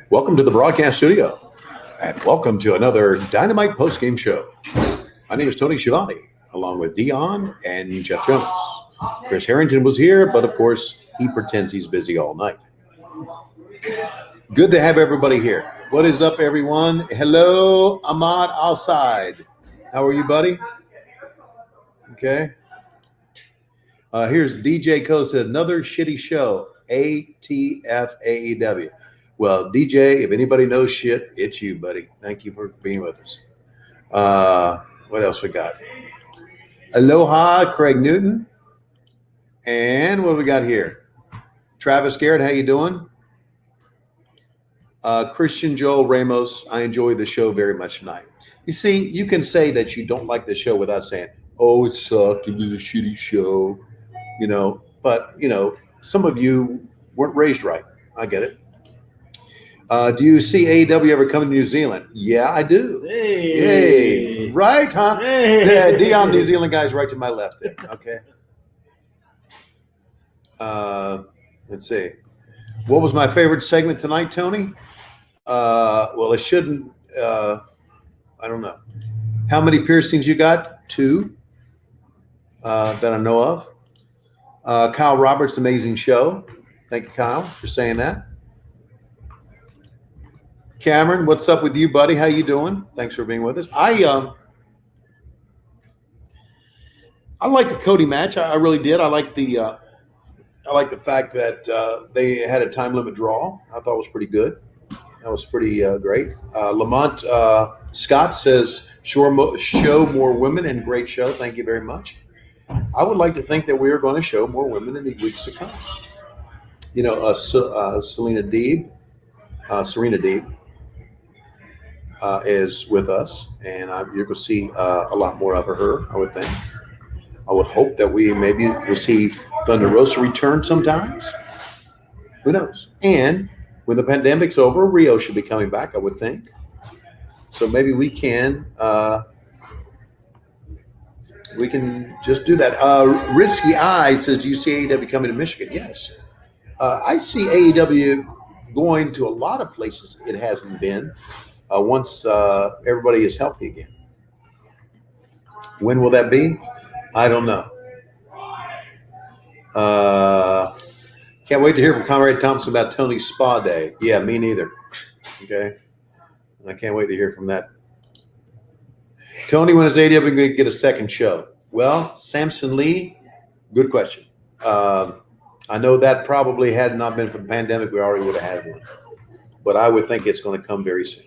Welcome to the broadcast studio, and welcome to another Dynamite postgame show. My name is Tony Schiavone, along with Dion and Jeff Jones. Chris Harrington was here, but of course, he pretends he's busy all night. Good to have everybody here. What is up, everyone? Hello, Ahmad Al-Said. How are you, buddy? Okay. Here's DJ Co. said, another shitty show, ATF AEW. Well, DJ, if anybody knows shit, it's you, buddy. Thank you for being with us. What else we got? Aloha, Craig Newton. And what do we got here? Travis Garrett, how you doing? Christian Joel Ramos, I enjoyed the show very much tonight. You see, you can say that you don't like the show without saying, oh, it sucked, it was a shitty show, but, some of you weren't raised right. I get it. Do you see AEW ever coming to New Zealand? Yeah, I do. Hey. Right, huh? Hey. Yeah, Dion, New Zealand guy's right to my left there. Okay. Let's see. What was my favorite segment tonight, Tony? Well, it shouldn't. I don't know. How many piercings you got? 2 that I know of. Kyle Roberts, amazing show. Thank you, Kyle, for saying that. Cameron, what's up with you, buddy? How you doing? Thanks for being with us. I like the Cody match. I really did. I like the fact that they had a time limit draw. I thought it was pretty good. That was pretty great. Lamont Scott says, show more women, and great show. Thank you very much. I would like to think that we are going to show more women in the weeks to come. Serena Deeb is with us, and you're going to see a lot more of her, I would think. I would hope that we maybe will see Thunder Rosa return sometimes. Who knows? And when the pandemic's over, Rio should be coming back, I would think. So maybe we can just do that. Risky Eye says, do you see AEW coming to Michigan? Yes. I see AEW going to a lot of places it hasn't been once everybody is healthy again. When will that be? I don't know. Can't wait to hear from Conrad Thompson about Tony's spa day. Yeah, me neither. Okay. I can't wait to hear from that. Tony, when is AEW going to get a second show? Well, Samson Lee, good question. I know that probably had not been for the pandemic, we already would have had one. But I would think it's going to come very soon.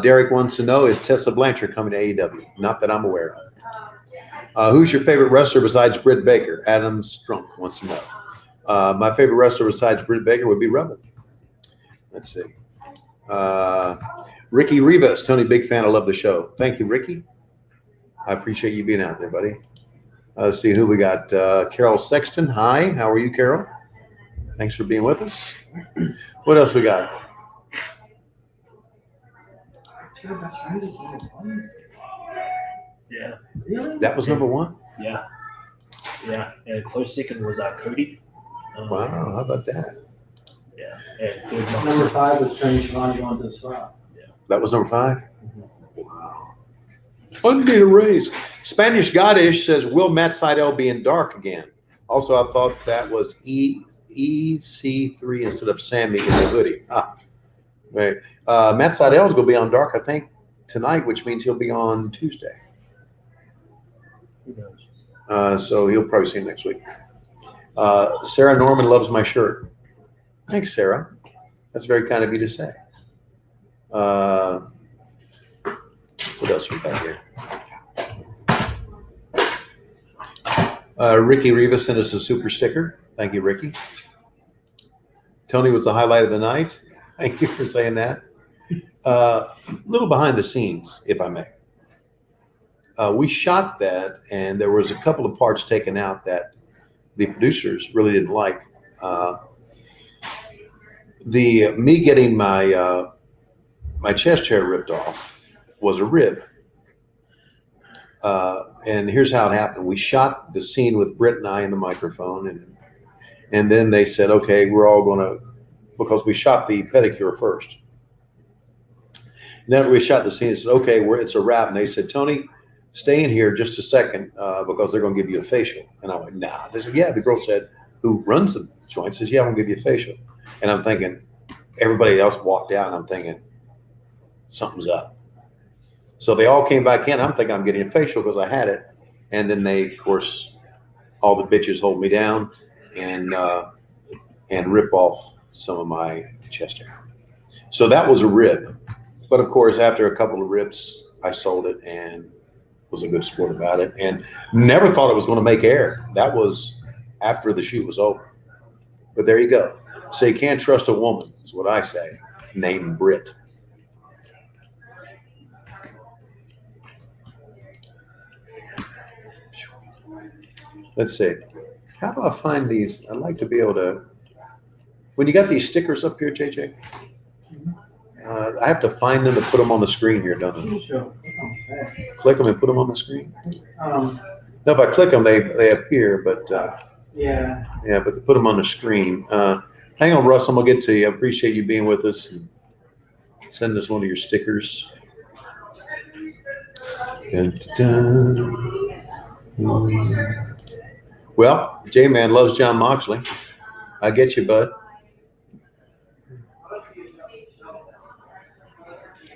Derek wants to know, is Tessa Blanchard coming to AEW? Not that I'm aware of. Who's your favorite wrestler besides Britt Baker? Adam Strunk wants to know. My favorite wrestler besides Britt Baker would be Rebel. Let's see. Ricky Rivas, Tony, big fan. I love the show. Thank you, Ricky. I appreciate you being out there, buddy. Let's see who we got. Carol Sexton. Hi, how are you, Carol? Thanks for being with us. What else we got? Yeah. That was number 1? Yeah. Yeah. And close second was Cody. Wow, how about that? Yeah. And Number 5 was Tony Schiavone going to the spot. Yeah. That was number 5? Mm-hmm. Wow. Undid a raise. Spanish Goddess says, will Matt Sydal be in dark again? Also, I thought that was EC3 instead of Sammy in the hoodie. Right. Matt Sydal is going to be on dark, I think, tonight, which means he'll be on Tuesday. So he'll probably see him next week. Sarah Norman loves my shirt. Thanks, Sarah. That's very kind of you to say. What else we got here? Ricky Rivas sent us a super sticker. Thank you, Ricky. Tony was the highlight of the night. Thank you for saying that. A little behind the scenes, if I may. We shot that, and there was a couple of parts taken out that the producers really didn't like. Me getting my chest hair ripped off was a rib. And here's how it happened. We shot the scene with Britt and I in the microphone, And then they said, okay, we're all going to, because we shot the pedicure first. And then we shot the scene and said, okay, it's a wrap. And they said, Tony, stay in here just a second because they're going to give you a facial. And I went, nah. They said, yeah. The girl said, who runs the joint, says, yeah, I'm going to give you a facial. And I'm thinking, everybody else walked out and I'm thinking, something's up. So they all came back in. I'm thinking I'm getting a facial because I had it. And then they, of course, all the bitches hold me down and rip off some of my chest hair. So that was a rib. But of course, after a couple of rips, I sold it and was a good sport about it and never thought it was going to make air. That was after the shoot was over. But there you go. So you can't trust a woman, is what I say, named Britt. Let's see. How do I find these? I'd like to be able to. When you got these stickers up here, JJ, I have to find them to put them on the screen here, don't I? Sure. Click them and put them on the screen. Um, No, if I click them, they appear, but yeah. but to put them on the screen. Hang on, Russ. I'm gonna get to you. I appreciate you being with us. And send us one of your stickers. Dun, dun, dun. Well, J-Man loves John Moxley. I get you, bud.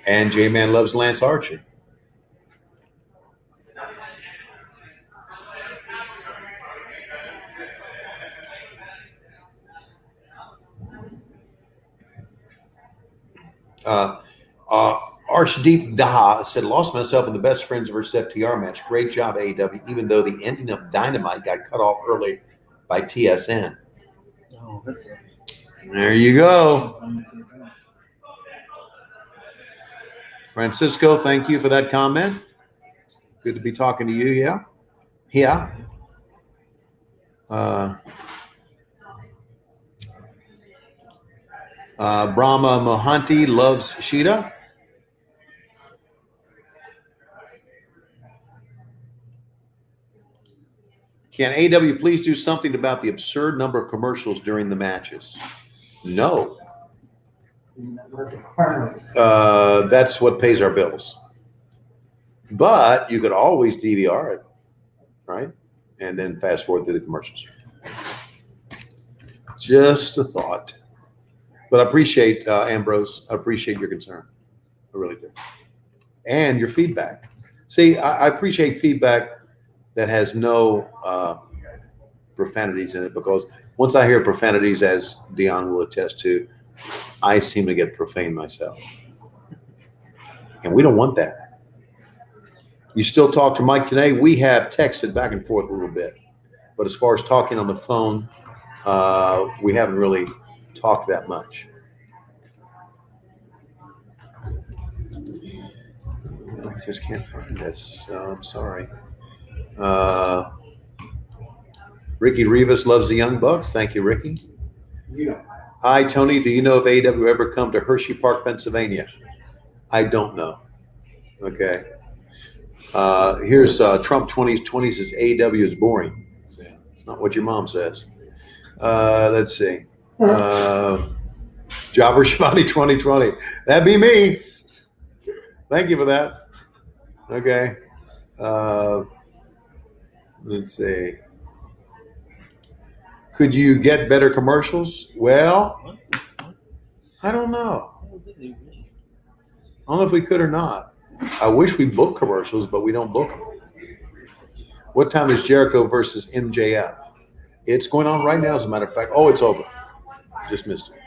And J-Man loves Lance Archer. Archdeep Daha said, lost myself in the Best Friends versus FTR match. Great job, AEW, even though the ending of Dynamite got cut off early by TSN. Oh, that's it. There you go. Francisco, thank you for that comment. Good to be talking to you, yeah. Yeah. Brahma Mohanty loves Sheeta. Can AEW please do something about the absurd number of commercials during the matches? No. That's what pays our bills. But you could always DVR it, right? And then fast forward through the commercials. Just a thought. But I appreciate, Ambrose, I appreciate your concern. I really do. And your feedback. See, I appreciate feedback that has no profanities in it, because once I hear profanities, as Dion will attest to, I seem to get profane myself. And we don't want that. You still talk to Mike today? We have texted back and forth a little bit. But as far as talking on the phone, we haven't really talked that much. I just can't find this, so I'm sorry. Ricky Rivas loves the Young Bucks. Thank you, Ricky. Yeah. Hi, Tony. Do you know if AEW ever come to Hershey Park, Pennsylvania? I don't know. Okay. Here's Trump 2020 says AEW is boring. Yeah, it's not what your mom says. Let's see. Jobber Schiavone 2020. That'd be me. Thank you for that. Okay. Let's see. Could you get better commercials? Well, I don't know. I don't know if we could or not. I wish we booked commercials, but we don't book them. What time is Jericho versus MJF? It's going on right now, as a matter of fact. Oh, it's over. Just missed it.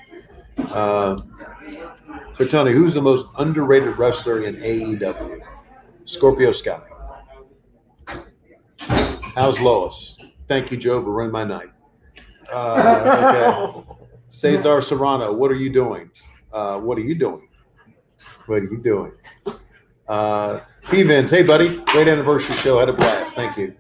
So, Tony, who's the most underrated wrestler in AEW? Scorpio Sky. How's Lois? Thank you, Joe, for ruining my night. Okay. Cesar Serrano, what are you doing? What are you doing? What are you doing? P-Vince, hey, buddy. Great anniversary show. Had a blast. Thank you.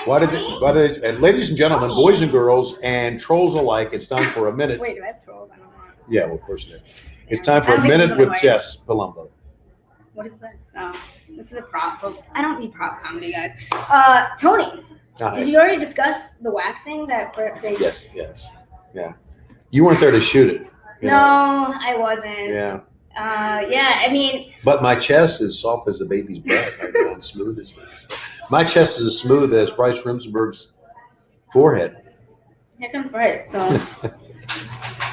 And ladies and gentlemen, boys and girls, and trolls alike, it's time for a minute. Wait, do I have trolls? I don't know. Yeah, well, of course you do. It's time for a minute with Jess Palumbo. What is this? This is a prop. I don't need prop comedy, guys. Tony, Did you already discuss the waxing that they? Yes. Yeah. You weren't there to shoot it. you No, know? I wasn't. Yeah. Yeah, I mean, But my chest is soft as a baby's breath right now, and smooth as baby's breath. My chest is as smooth as Bryce Remsburg's forehead. here comes Bryce. So,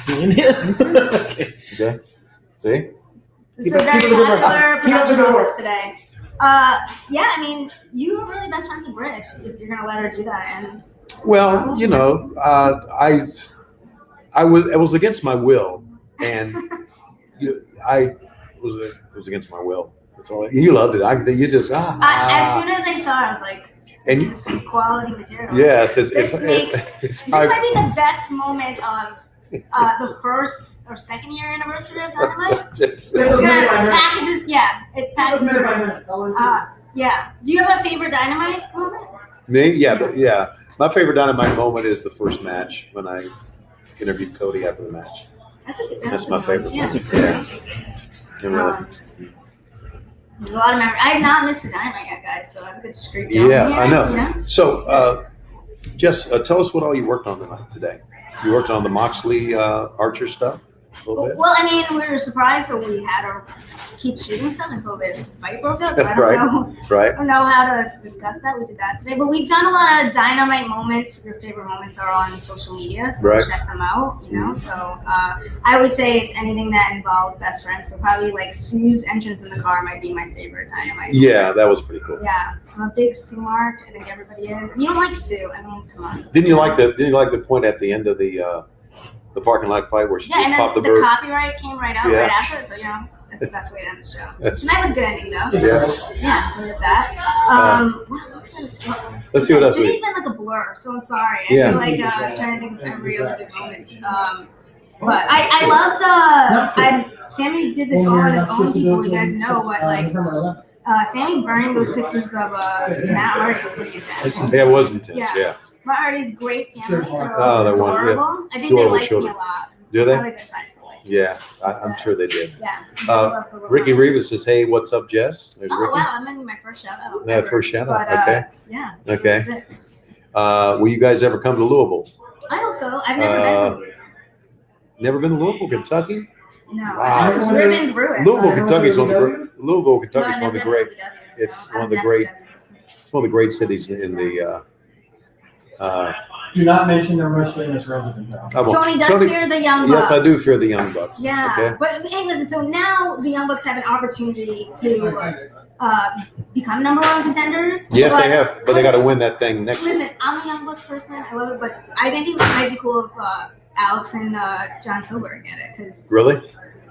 Seeing it. Okay. Okay. See? this is a very popular production office today. Yeah, I mean, you were really best friends with Brit if you're gonna let her do that. And Well, I was against my will, and it was against my will. That's all. You loved it. You just as soon as I saw it, I was like, and this is quality material. yes, This might be the best moment of the first or second year anniversary of Dynamite. Yes. It's gonna packages, yeah, it packages. Yeah. Do you have a favorite Dynamite moment? Me? Yeah. My favorite Dynamite moment is the first match when I interviewed Cody after the match. That's my favorite. Yeah. Yeah. There's a lot of memories. I have not missed a Dynamite yet, guys, so I have a good streak down Yeah, here, I know. You know? So, Jess, tell us what all you worked on today. You worked on the Moxley Archer stuff a little bit. Well, I mean, we were surprised, so we had to keep shooting stuff until there's a fight broke out. So I Right. don't know how to discuss that. We did that today, but we've done a lot of Dynamite moments. Your favorite moments are on social media, so check them out. You know, so I always say it's anything that involved best friends. So probably like Sue's entrance in the car might be my favorite Dynamite. Yeah, that was pretty cool. Yeah, I'm a big Sue mark. I think everybody is. You don't like Sue? I mean, come on. Didn't you like the point at the end of the parking lot fight where she just and popped the then bird? copyright came right out right after. So that's the best way to end the show. So tonight was a good ending though. Yeah, so we have that. What else is it? Let's see what else. Today's been like a blur, so I'm sorry. I feel like I'm trying to think of every other good moments. But I loved. Sammy did this all on his own. People, you guys know, but like Sammy burning those pictures of Matt Hardy is pretty intense. Yeah, it was intense. Yeah. Matt Hardy's great family. They're they're adorable. I think adorable they like children. me a lot. Do they? I like their size, so like, Yeah, I'm sure they did. Yeah. Ricky Rivas says, "Hey, what's up, Jess?" There's Oh Ricky. wow, I'm in my first shout out. Yeah, first shout out. But, Okay. Yeah. Okay. Will you guys ever come to Louisville? I hope so. I've never been to Louisville. Never been to Louisville, Kentucky? No. Wow. I've driven through it. Louisville, but- Kentucky's one of the great. Louisville, Kentucky's No, one of the I've never great. been to WW, It's so one I of the was great. next It's one of the great cities in the. Do not mention their most famous resident. I won't. Tony does fear the Young Bucks. Yes, I do fear the Young Bucks. Yeah, Okay. but hey, listen. So now the Young Bucks have an opportunity to become number one contenders. Yes, they have, but they got to win that thing next. Listen, I'm a Young Bucks person. I love it, but I think it might be cool if Alex and John Silver get it because Really?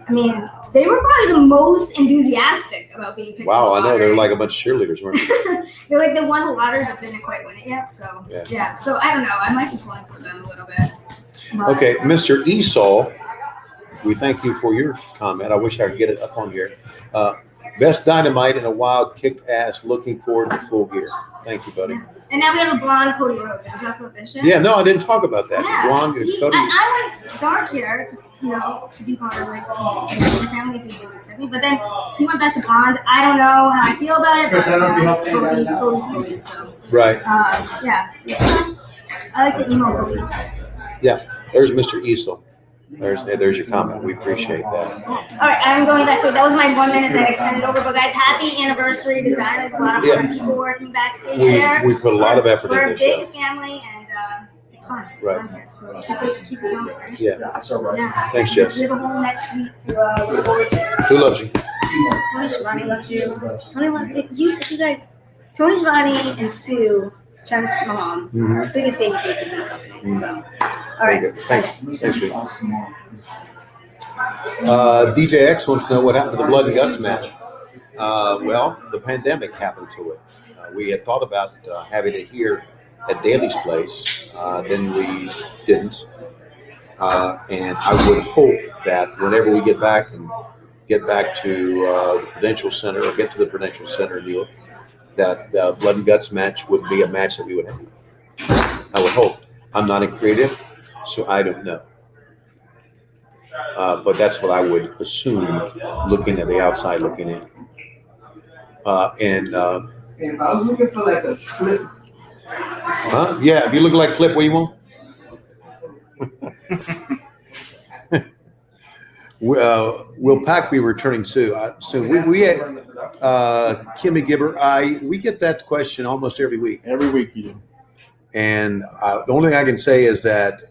I mean they were probably the most enthusiastic about being picked. Wow, I in the know they're lottery. like a bunch of cheerleaders, weren't they? They're like they won the lottery but didn't quite win it yet. So Yeah. So I don't know. I might be pulling for them a little bit. But, Okay, Mr. Esau, we thank you for your comment. I wish I could get it up on here. Best Dynamite in a while, kicked ass. Looking forward to Full Gear. Thank you, buddy. And now we have a blonde Cody Rhodes. Have you talked about this shit? Yeah, no, I didn't talk about that. Yeah, Blonde, Cody. I went dark here, to be part of like the family if he did accept me. But then he went back to blonde. I don't know how I feel about it, but Cody's Cody. So Right. yeah. I like to emo Cody. Yeah, there's Mr. Esau. There's your comment. We appreciate that. All right, I'm going back to it. That was my 1 minute that extended over. But guys, happy anniversary to Dynamite. A lot of hard people working backstage there. We put a lot of effort We're in a this big show. family, and it's fun. It's Right. fun here. So keep it going, right? Yeah. Yeah. Thanks, Jess. We have a whole next week to look forward to. Who loves you? Tony Schiavone loves you. Tony loves you. You guys, Tony Schiavone and Sue, Trent's mom, biggest baby faces in the company. So, all Very right. good. Thanks. Thanks, Vic. DJ X wants to know what happened to the Blood and Guts match. Well, the pandemic happened to it. We had thought about having it here at Daly's place. Then we didn't. And I would hope that whenever we get back to the Prudential Center or get to the Prudential Center in New York, that the Blood and Guts match would be a match that we would have. I would hope. I'm not a creative, so I don't know. But that's what I would assume, looking at the outside looking in. If I was looking for like a clip Huh? Yeah, if you look like Clip, what you want? Will Pack be returning soon? We had Kimmy Gibber. We get that question almost every week. Every week you do. And the only thing I can say is that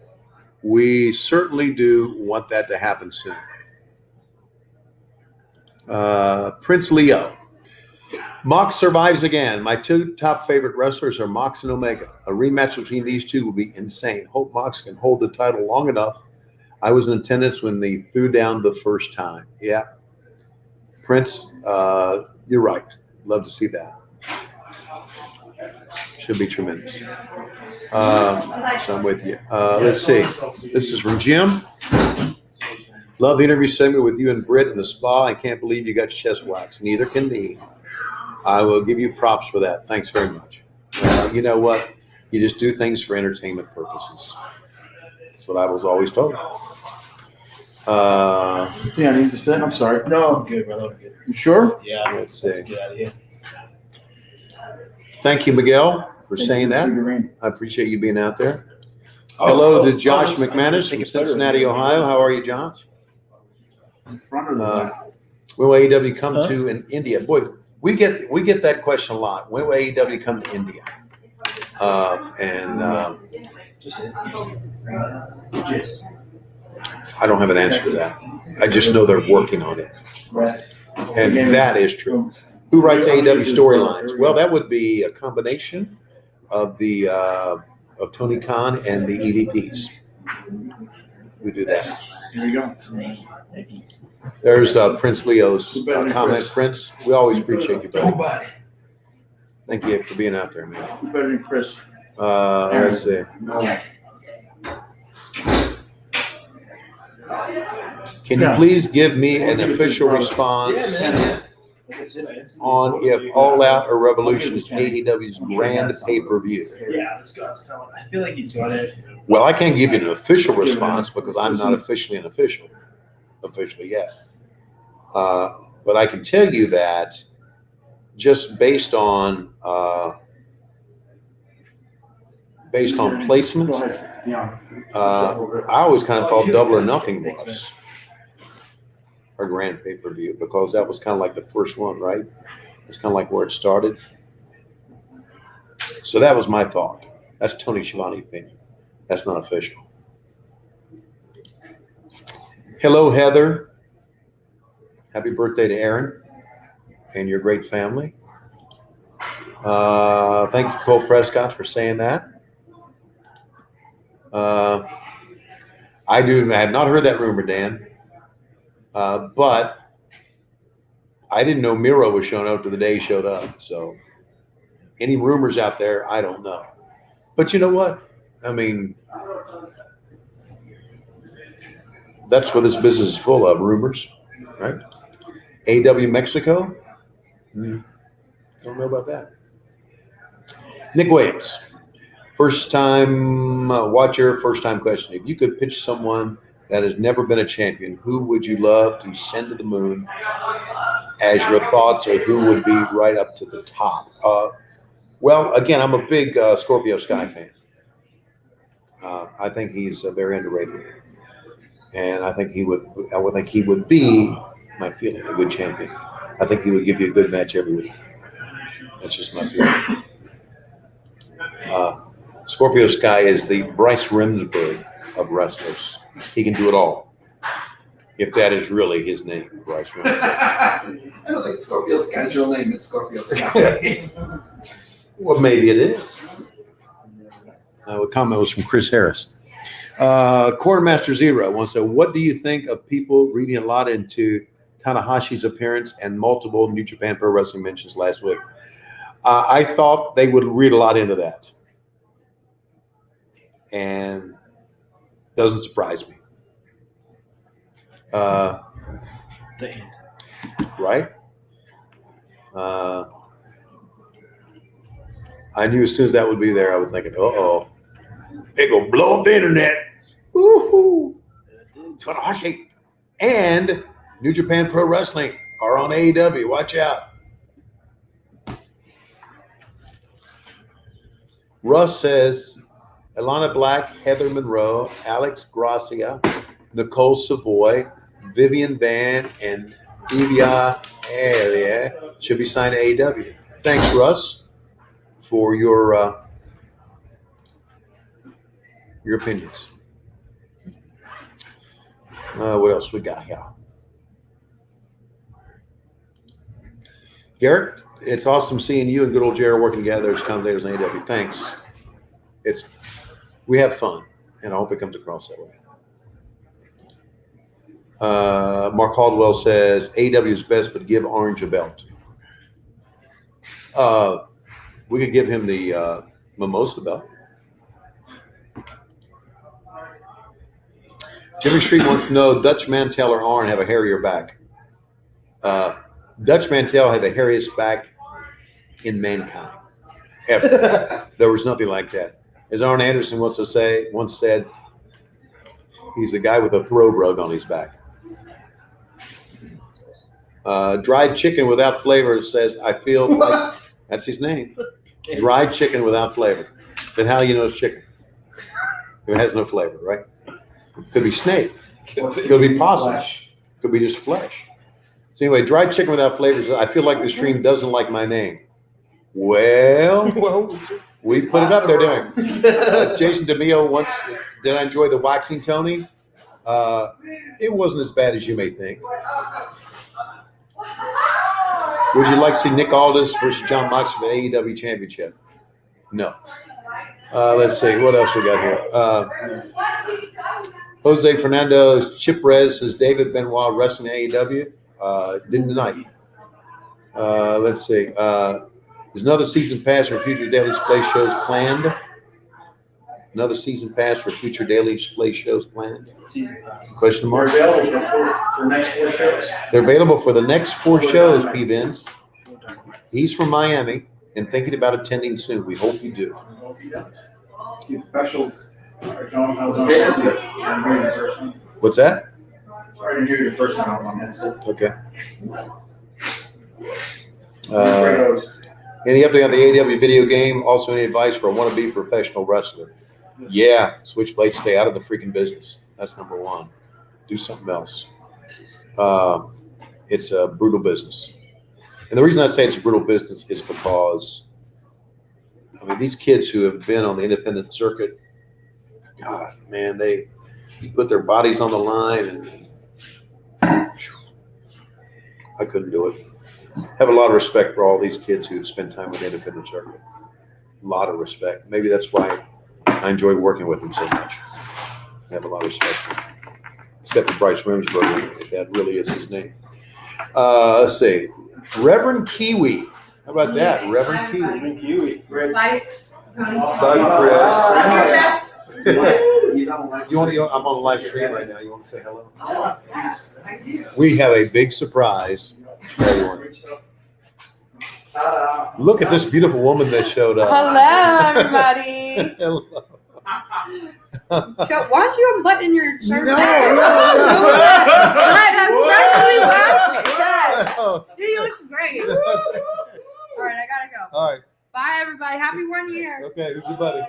we certainly do want that to happen soon. Prince Leo. Mox survives again. My two top favorite wrestlers are Mox and Omega. A rematch between these two will be insane. Hope Mox can hold the title long enough. I was in attendance when they threw down the first time. Yeah. Prince, you're right. Love to see that. Should be tremendous. So I'm with you. Let's see. This is from Jim. Love the interview segment with you and Britt in the spa. I can't believe you got chest wax. Neither can me. I will give you props for that. Thanks very much. You know what? You just do things for entertainment purposes. That's what I was always told. Yeah, I need to sit. I'm sorry. No, I'm good, brother. I'm good. You sure? Yeah. Let's see. Get out of here. Thank you, Miguel, for saying that. I appreciate you being out there. Hello to Josh McManus from Cincinnati, Ohio. How are you, Josh? In front of the When will AEW come to in India? Boy, we get that question a lot. When will AEW come to India? I don't have an answer to that. I just know they're working on it, and that is true. Who writes AEW storylines? Well, that would be a combination of the of Tony Khan and the EVPs. We do that. Here we go. There's Prince Leo's comment. Prince, we always appreciate you, brother. Thank you for being out there, man. Who better than Chris? Let's see. Can you please give me an official response on if All Out or Revolution is AEW's grand pay-per-view? Yeah, this guy's coming. I feel like he's got it. Well, I can't give you an official response because I'm not officially yet. But I can tell you that just based on placement, I always kind of thought Double or Nothing was our grand pay-per-view because that was kind of like the first one, right? It's kind of like where it started. So that was my thought. That's Tony Schiavone's opinion. That's not official. Hello, Heather. Happy birthday to Aaron and your great family. Thank you, Cole Prescott, for saying that. I have not heard that rumor, Dan. But I didn't know Miro was showing up to the day he showed up. So any rumors out there, I don't know. But you know what? I mean, that's what this business is full of, rumors, right? AEW Mexico? Don't know about that. Nick Williams, first time watcher, first time question. If you could pitch someone that has never been a champion, who would you love to send to the moon as your thoughts, or who would be right up to the top? Well, again, I'm a big Scorpio Sky fan. I think he's very underrated, and I think he would be, my feeling, a good champion. I think he would give you a good match every week. That's just my feeling. Scorpio Sky is the Bryce Remsburg of wrestlers. He can do it all. If that is really his name, Bryce Remsburg. I don't think Scorpio Sky's real name is Scorpio Sky. Well, maybe it is. The comment was from Chris Harris. Quartermaster Zero wants to know, what do you think of people reading a lot into Tanahashi's appearance and multiple New Japan Pro Wrestling mentions last week? I thought they would read a lot into that. And doesn't surprise me. Right? I knew as soon as that would be there, I was thinking, uh-oh, it gonna blow up the internet. Woohoo! Tanahashi and New Japan Pro Wrestling are on AEW. Watch out. Russ says Alana Black, Heather Monroe, Alex Gracia, Nicole Savoy, Vivian Van, and Evia Elia should be signed to AEW. Thanks, Russ, for your opinions. What else we got here? Garrett, it's awesome seeing you and good old Jared working together as commentators in AEW. Thanks. We have fun, and I hope it comes across that way. Mark Caldwell says AEW is best, but give Orange a belt. We could give him the Mimosa belt. Jimmy Street wants to know, Dutch Mantel or Arn have a hairier back? Dutch Mantel had the hairiest back in mankind ever. There was nothing like that. As Arn Anderson once said, he's a guy with a throw rug on his back. Dried chicken without flavor says, I feel like that's his name. Dried chicken without flavor. Then how you know it's chicken? It has no flavor, right? Could be snake. Could be possum. Could be just flesh. So anyway, dried chicken without flavor says, I feel like the stream doesn't like my name. Well, we put it up there, didn't we? Jason DeMio once, did I enjoy the waxing, Tony? It wasn't as bad as you may think. Would you like to see Nick Aldis versus John Moxley for the AEW Championship? No. Let's see. What else we got here? Jose Fernando Chiprez says David Benoit wrestling AEW. Didn't tonight. Let's see. There's another season pass for future Daily Display shows planned. Another season pass for future Daily Display shows planned? Question mark? They're available for next 4 shows. They're available for the next 4 shows, P. Vince. He's from Miami and thinking about attending soon. We hope you do. Specials. What's that? Sorry to hear your first one on that. Okay. Any update on the AEW video game? Also, any advice for a wannabe professional wrestler? Yeah, Switchblade, stay out of the freaking business. That's number one. Do something else. It's a brutal business. And the reason I say it's a brutal business is because, I mean, these kids who have been on the independent circuit, God, man, they put their bodies on the line, and I couldn't do it. Have a lot of respect for all these kids who spend time with the independent circuit. A lot of respect. Maybe that's why I enjoy working with them so much. I have a lot of respect for them. Except for Bryce Remsburg, if that really is his name. Let's see. Reverend Kiwi. How about that? Reverend Kiwi. Bye. Bye, Chris. I'm on a live stream right now. You want to say hello? We have a big surprise for everyone. Look at this beautiful woman that showed up. Hello, everybody. Hello. Why don't you unbutton your shirt? No. I'm freshly waxed. Dude, he looks great. All right, I gotta go. All right. Bye, everybody. Happy 1 year. Okay, who's your buddy?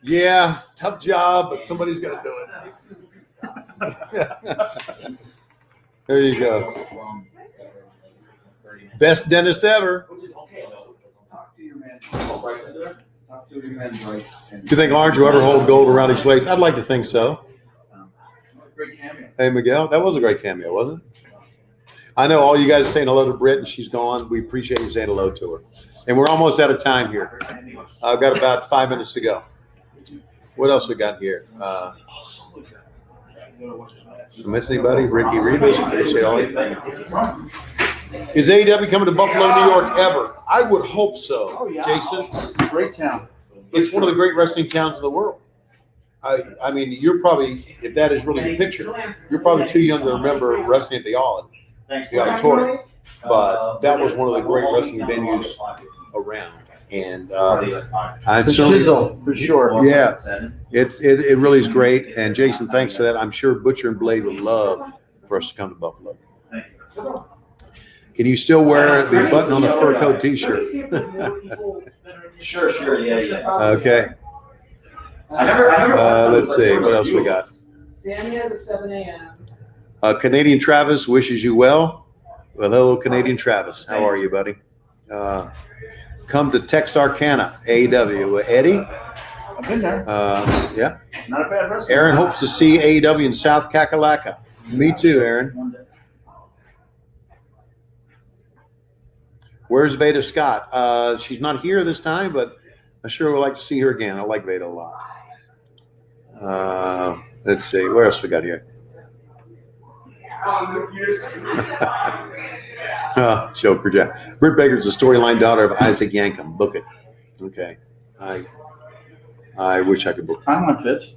Yeah, tough job, but somebody's got to do it. There you go. Best dentist ever. Do you think Orange will ever hold gold around his waist? I'd like to think so. Great cameo. Hey, Miguel, that was a great cameo, wasn't it? I know all you guys are saying hello to Britt, and she's gone. We appreciate you saying hello to her. And we're almost out of time here. I've got about 5 minutes to go. What else we got here? Miss anybody? Ricky Rivas. Appreciate all you. Is AEW coming to Buffalo, New York ever? I would hope so, Oh, yeah. Jason. Great town. It's one of the great wrestling towns in the world. I mean, you're probably, if that is really the picture, you're probably too young to remember wrestling at the auditorium. But that was one of the great wrestling venues around. And I'm The certainly, shizzle, for sure. yeah, it really is great. And Jason, thanks for that. I'm sure Butcher and Blade would love for us to come to Buffalo. Can you still wear the button on the fur coat T-shirt? Sure, yeah. Okay. I never. Let's see. What else we got? Sammy has a 7 a.m. Canadian Travis wishes you well. Well, hello, Canadian Travis. How are you, buddy? Come to Texarkana, AEW. Eddie? I've been there. Yeah. Not a bad wrestler. Aaron hopes to see AEW in South Kakalaka. Me too, Aaron. One day. Where's Veda Scott? She's not here this time, but I sure would like to see her again. I like Veda a lot. Let's see. Where else we got here? Joker Jack. Britt Baker's the storyline daughter of Isaac Yankem. Book it. Okay. I wish I could book it. Timeline fits.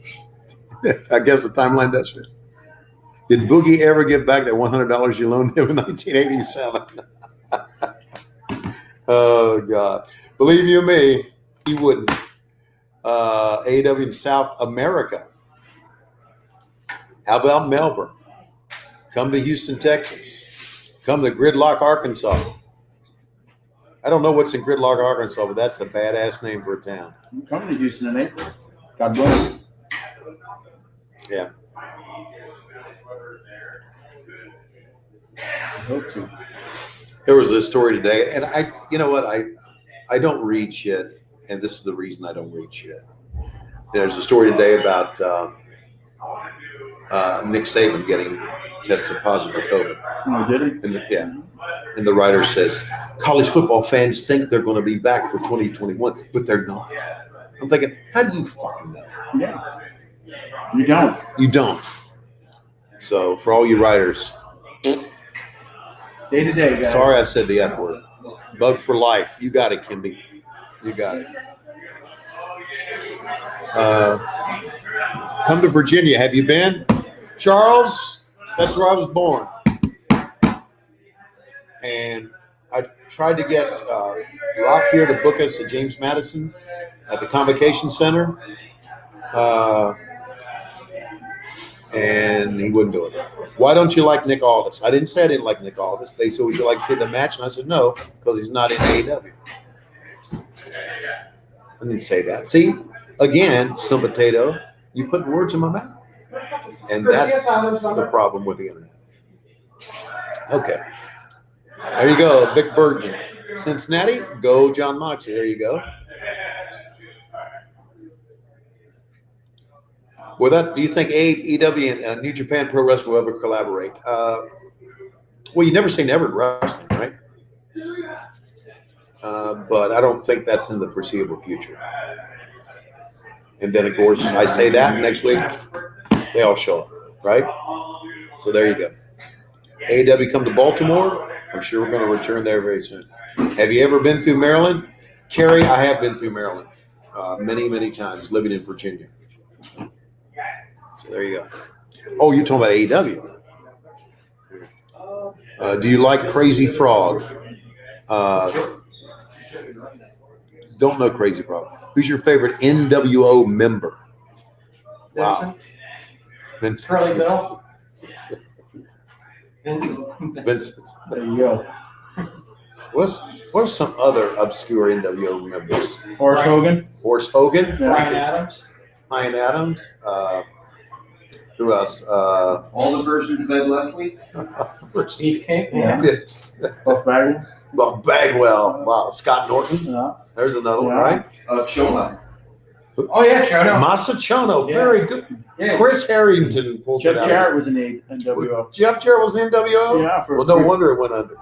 I guess the timeline does fit. Did Boogie ever give back that $100 you loaned him in 1987? Oh, God. Believe you me, he wouldn't. AEW in South America. How about Melbourne? Come to Houston, Texas. Come to Gridlock, Arkansas. I don't know what's in Gridlock, Arkansas, but that's a badass name for a town. I'm coming to Houston in April. God bless. Yeah. I hope so. There was this story today, and you know what? I don't read shit, and this is the reason I don't read shit. There's a story today about Nick Saban getting tested positive for COVID. Oh, did he? And the writer says, college football fans think they're going to be back for 2021, but they're not. I'm thinking, how do you fucking know? Yeah. You don't. You don't. So for all you writers, Day to day, guys. sorry I said the F word. Bug for life. You got it, Kimby. You got it. Come to Virginia. Have you been? Charles, that's where I was born. And I tried to get Ralph here to book us at James Madison at the Convocation Center. And he wouldn't do it. Why don't you like Nick Aldis? I didn't say I didn't like Nick Aldis. They said, would you like to see the match? And I said, no, because he's not in AEW. I didn't say that. See, again, some potato, you put words in my mouth. And that's the problem with the internet. Okay. There you go, Vic Bergen. Cincinnati, go John Moxley. There you go. Well, do you think AEW and New Japan Pro Wrestling will ever collaborate? Well, you never say never in wrestling, right? But I don't think that's in the foreseeable future. And then, of course, I say that next week, they all show up, right? So there you go. AEW come to Baltimore. I'm sure we're going to return there very soon. Have you ever been through Maryland? Kerry, I have been through Maryland many, many times, living in Virginia. So there you go. Oh, you're talking about AEW. Do you like Crazy Frog? Don't know Crazy Frog. Who's your favorite NWO member? Wow. Vincent. Curly Bill. Vincent. There you go. What are some other obscure NWO members? Horace Hogan. Horace Hogan. Brian Adams. Ryan Adams. Who else? All the versions of Ed Leslie. Beefcake. Yeah. Yeah. Buff Bagwell. Well, Bagwell. Wow. Scott Norton. Yeah. There's another one, Yeah. right? Chona. Oh yeah, Chono. Masachono. Yeah. Very good. Yeah. Chris Harrington pulled Jeff it out. Jarrett was in NWO. Jeff Jarrett was in NWO? Yeah. Well, no wonder it went under.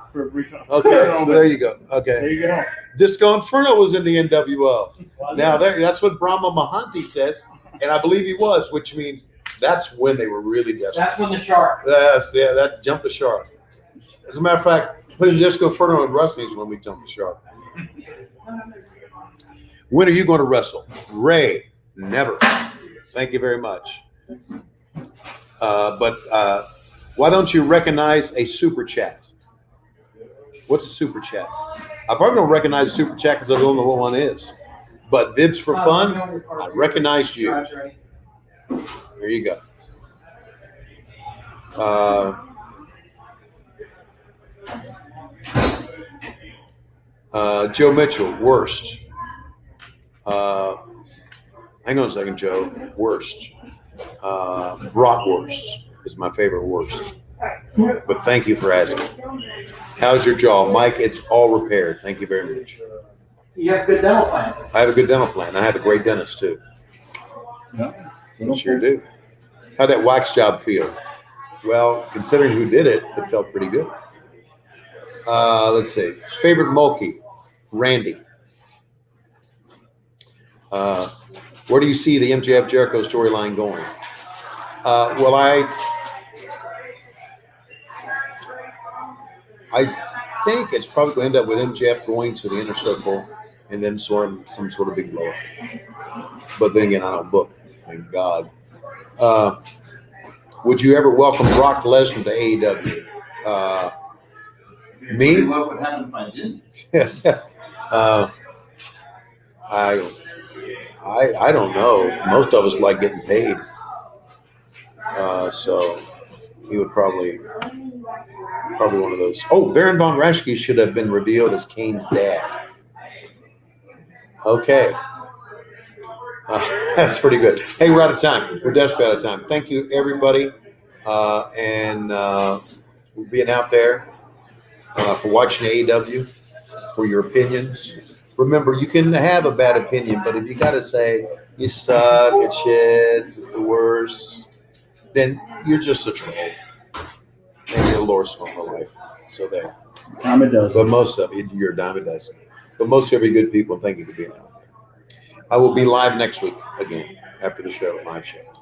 Okay, so there you go. Okay. There you go. Disco Inferno was in the NWO. Now, that's what Brahma Mahanti says, and I believe he was, which means that's when they were really desperate. That's when the shark. That jumped the shark. As a matter of fact, putting Disco Inferno in wrestling is when we jumped the shark. When are you going to wrestle? Ray, never. Thank you very much. But why don't you recognize a super chat? What's a super chat? I probably don't recognize a super chat because I don't know what one is. But Vids for fun, I recognized you. There you go. Joe Mitchell, worst. Hang on a second, Joe. Worst. Brock worst is my favorite worst. But thank you for asking. How's your jaw? Mike, it's all repaired. Thank you very much. You have good dental plan. I have a good dental plan. I have a great dentist, too. Sure do. How'd that wax job feel? Well, considering who did it, it felt pretty good. Let's see. Favorite Mulkey? Randy. Where do you see the MJF Jericho storyline going? Well, I think it's probably going to end up with MJF going to the Inner Circle and then some sort of big blow up. But then again, I don't book. Thank God. Would you ever welcome Brock Lesnar to AEW? Me? What would happen if I didn't? I don't know. Most of us like getting paid. So he would probably one of those. Oh, Baron Von Raschke should have been revealed as Kane's dad. Okay. That's pretty good. Hey, we're out of time. We're desperately out of time. Thank you, everybody. And for being out there, for watching AEW, for your opinions. Remember, you can have a bad opinion, but if you got to say, you suck, it's shit, it's the worst, then you're just a troll. Maybe a Lord Storm of life. So there. Dime a dozen. But most of you, you're a dime a dozen. But most of you are good people, and thank you for being out there. I will be live next week again after the show, live show.